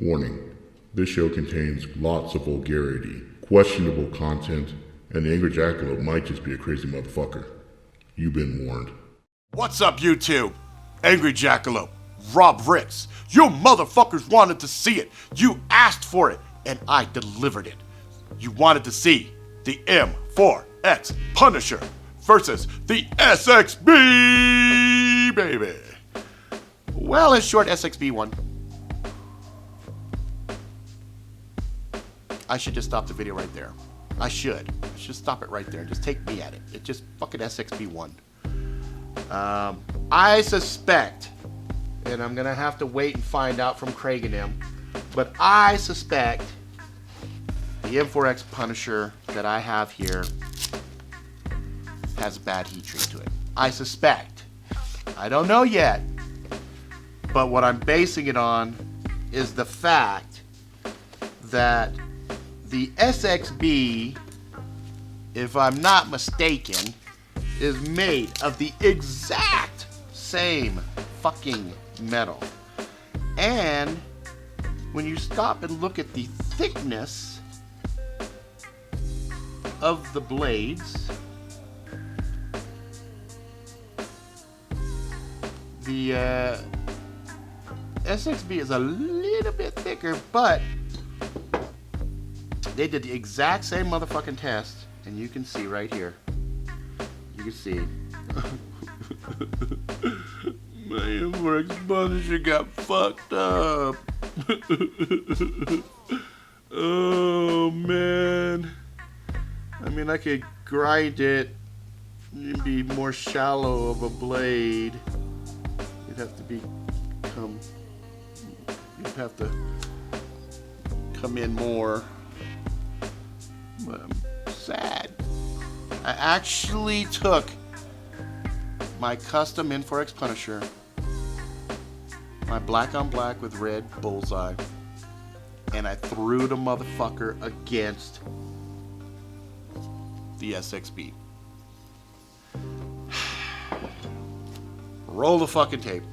Warning, this show contains lots of vulgarity, questionable content, and the Angry Jackalope might just be a crazy motherfucker. You've been warned. What's up, YouTube? Angry Jackalope, Rob Ritz. You motherfuckers wanted to see it. You asked for it, and I delivered it. You wanted to see the M4X Punisher versus the SXB, baby. Well, in short, SXB won. I should just stop the video right there. I should stop it right there and just take me at it. It just fucking SXB won. I suspect, and I'm gonna have to wait and find out from Craig and him, but I suspect the M4X Punisher that I have here has a bad heat treat to it. I suspect. I don't know yet, but what I'm basing it on is the fact that the SXB, if I'm not mistaken, is made of the exact same fucking metal. And when you stop and look at the thickness of the blades, the SXB is a little bit thicker, but they did the exact same motherfucking test, and you can see right here. You can see. My M4X Punisher got fucked up. Oh, man. I mean, I could grind it and be more shallow of a blade. You'd have to come in more. But I'm sad. I actually took my custom M4X Punisher, my black on black with red bullseye, and I threw the motherfucker against the SXB. Roll the fucking tape.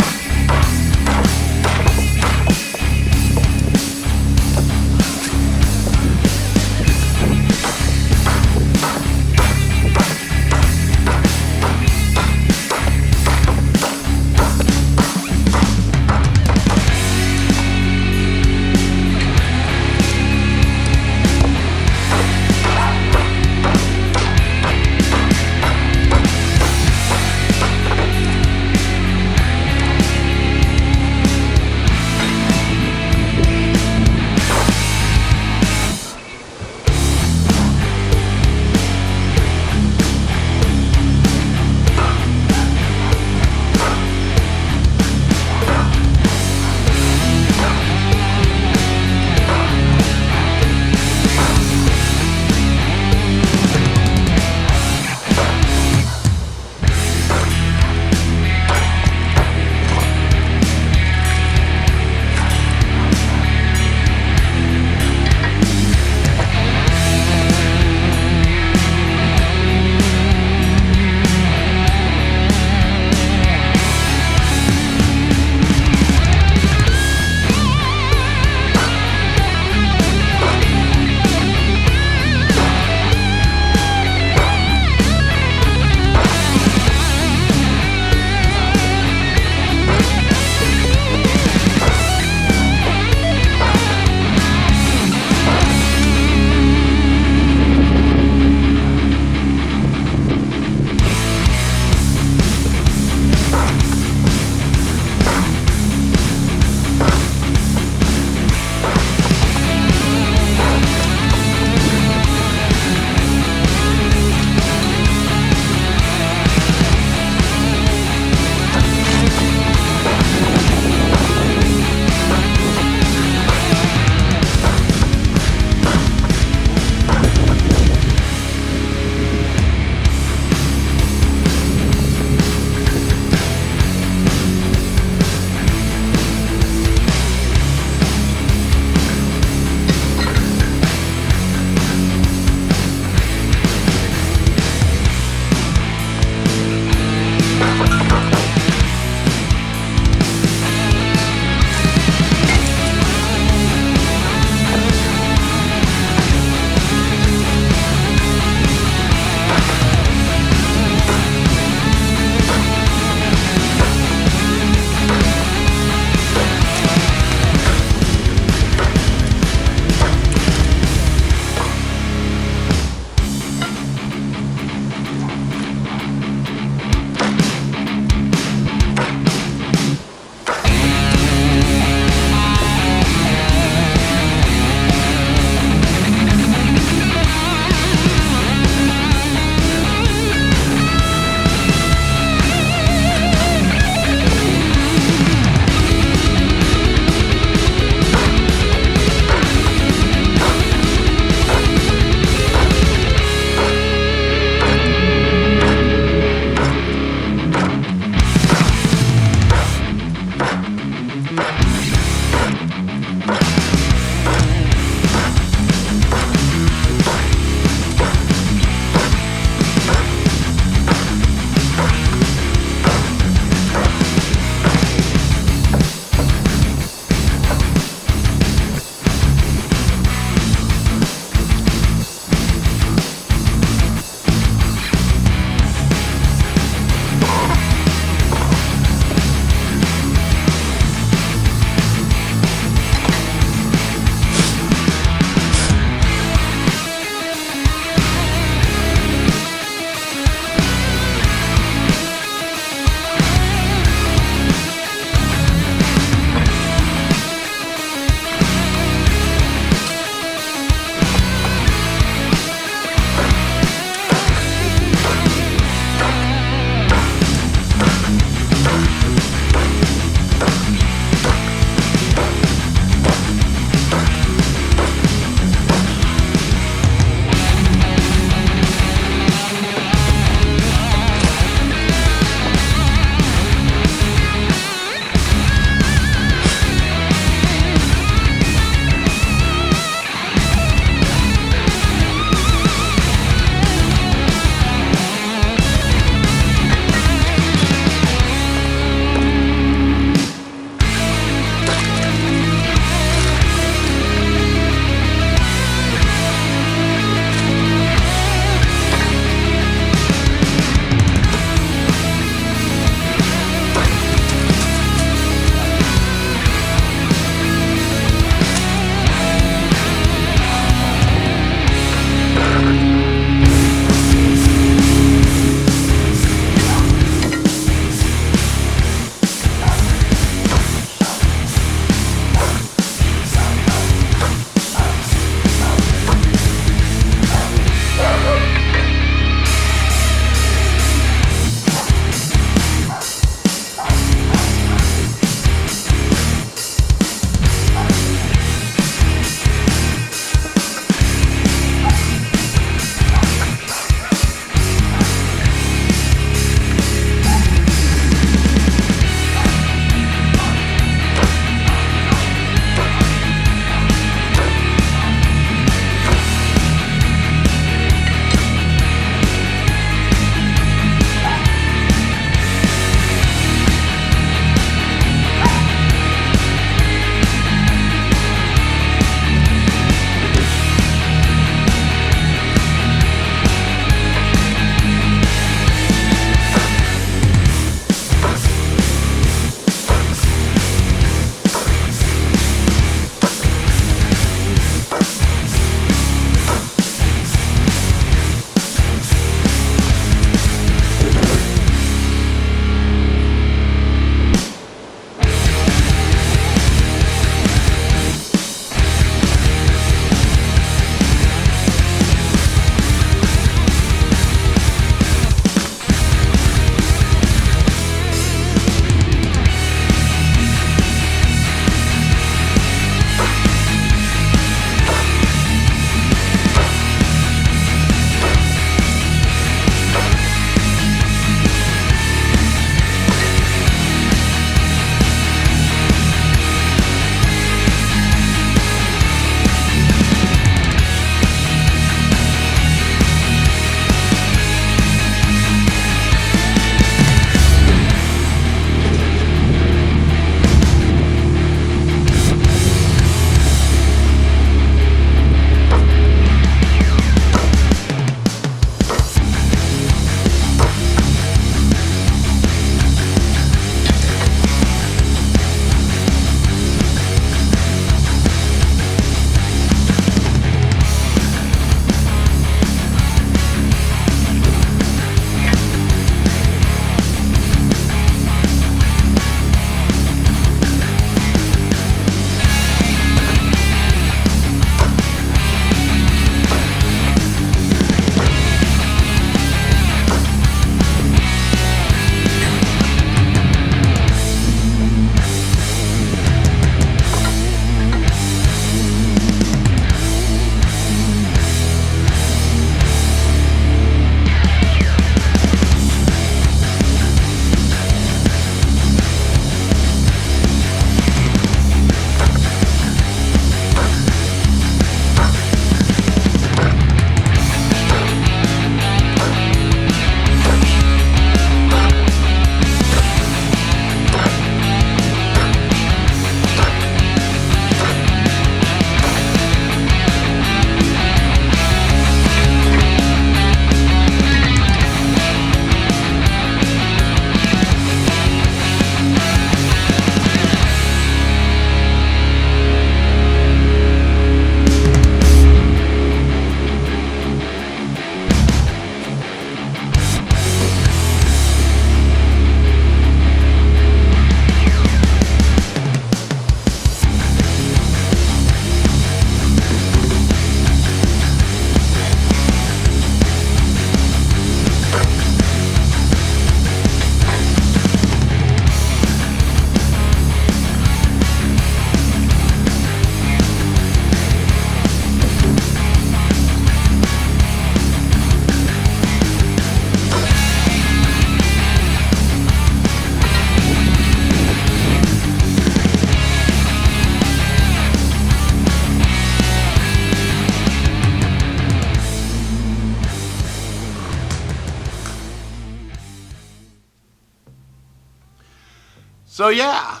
So yeah,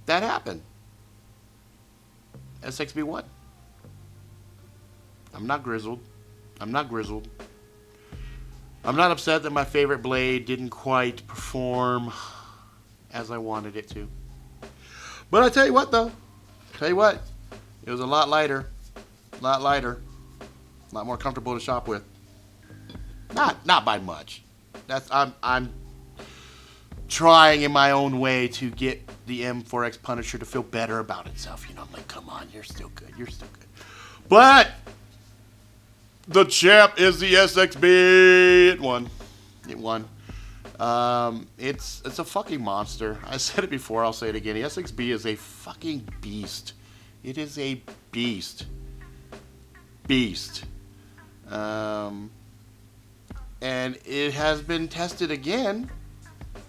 that happened. SXB won. I'm not grizzled. I'm not grizzled. I'm not upset that my favorite blade didn't quite perform as I wanted it to. But I tell you what, though. Tell you what. It was a lot lighter. A lot lighter. A lot more comfortable to shop with. Not by much. I'm trying in my own way to get the M4X Punisher to feel better about itself. You know, I'm like, come on, you're still good. You're still good. But the champ is the SXB. It won. It won. It's a fucking monster. I said it before. I'll say it again. The SXB is a fucking beast. It is a beast. Beast. And it has been tested again.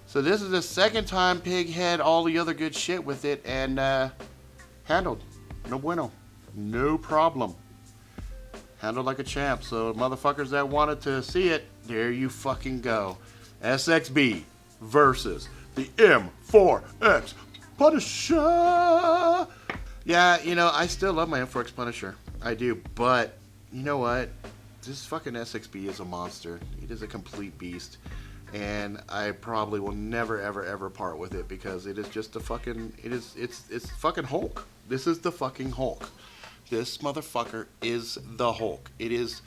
So this is the second time Pig had all the other good shit with it and handled. No bueno. No problem. Handled like a champ. So motherfuckers that wanted to see it, there you fucking go. SXB versus the M4X Punisher. Yeah, you know, I still love my M4X Punisher. I do. But, you know what? This fucking SXB is a monster. It is a complete beast. And I probably will never, ever, ever part with it because it is just a fucking, it's fucking Hulk. This is the fucking Hulk. This motherfucker is the Hulk. It is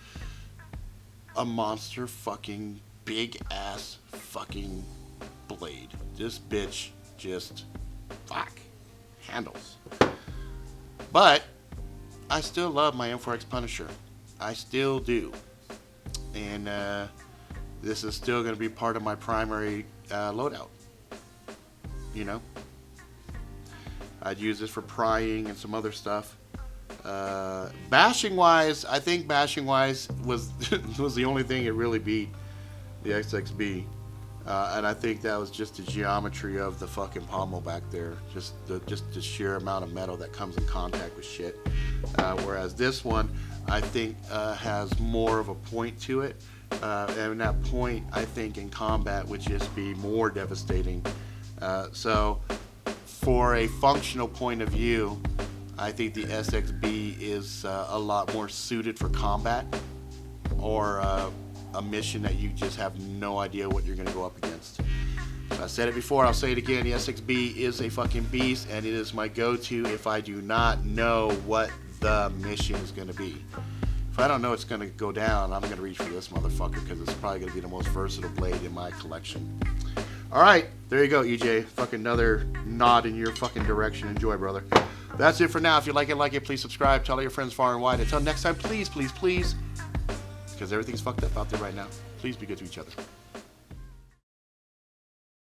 a monster fucking big ass fucking blade. This bitch just handles. But I still love my M4X Punisher. I still do. And this is still going to be part of my primary loadout. You know? I'd use this for prying and some other stuff. Bashing wise, I think bashing wise was was the only thing it really beat the SXB. And I think that was just the geometry of the fucking pommel back there. Just the sheer amount of metal that comes in contact with shit. Whereas this one, I think, has more of a point to it. And that point, I think, in combat would just be more devastating. So, for a functional point of view, I think the SXB is a lot more suited for combat or a mission that you just have no idea what you're going to go up against. So I said it before, I'll say it again, the SXB is a fucking beast, and it is my go-to if I do not know what the mission is going to be. If I don't know it's going to go down, I'm going to reach for this motherfucker because it's probably going to be the most versatile blade in my collection. Alright, there you go, EJ. Fucking another nod in your fucking direction. Enjoy, brother. That's it for now. If you like it, please subscribe. Tell all your friends far and wide. Until next time, please, please, please, because everything's fucked up out there right now, please be good to each other.